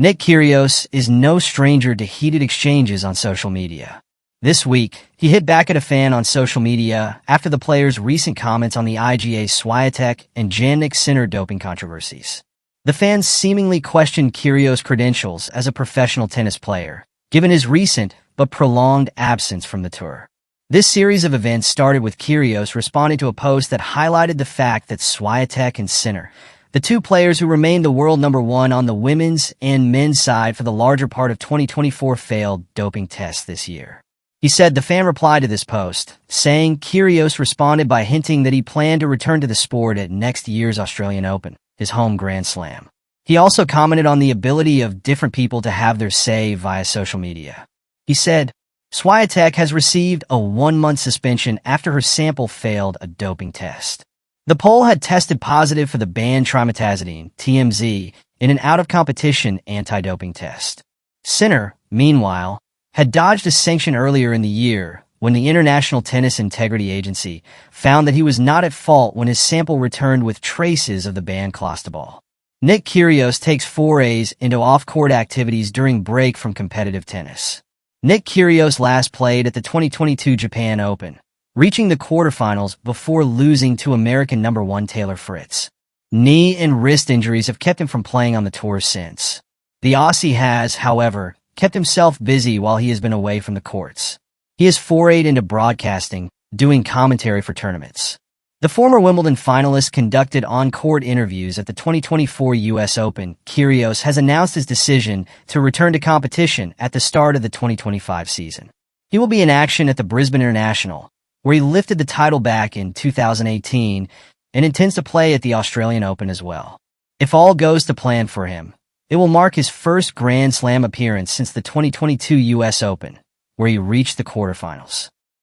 Nick Kyrgios is no stranger to heated exchanges on social media. This week, he hit back at a fan on social media after the player's recent comments on the Iga Swiatek and Jannik Sinner doping controversies. The fans seemingly questioned Kyrgios' credentials as a professional tennis player, given his recent but prolonged absence from the tour. This series of events started with Kyrgios responding to a post that highlighted the fact that Swiatek and Sinner, the two players who remained the world number one on the women's and men's side for the larger part of 2024, failed doping tests this year. He said the fan replied to this post, saying Kyrgios responded by hinting that he planned to return to the sport at next year's Australian Open, his home Grand Slam. He also commented on the ability of different people to have their say via social media. He said, Swiatek has received a 1-month suspension after her sample failed a doping test. The Pole had tested positive for the banned trimetazidine, TMZ, in an out-of-competition anti-doping test. Sinner, meanwhile, had dodged a sanction earlier in the year when the International Tennis Integrity Agency found that he was not at fault when his sample returned with traces of the banned clostebol. Nick Kyrgios takes forays into off-court activities during break from competitive tennis. Nick Kyrgios last played at the 2022 Japan Open, reaching the quarterfinals before losing to American number 1 Taylor Fritz. Knee and wrist injuries have kept him from playing on the tour since. The Aussie has, however, kept himself busy while he has been away from the courts. He has forayed into broadcasting, doing commentary for tournaments. The former Wimbledon finalist conducted on-court interviews at the 2024 U.S. Open. Kyrgios has announced his decision to return to competition at the start of the 2025 season. He will be in action at the Brisbane International, where he lifted the title back in 2018 and intends to play at the Australian Open as well. If all goes to plan for him, it will mark his first Grand Slam appearance since the 2022 U.S. Open, where he reached the quarterfinals.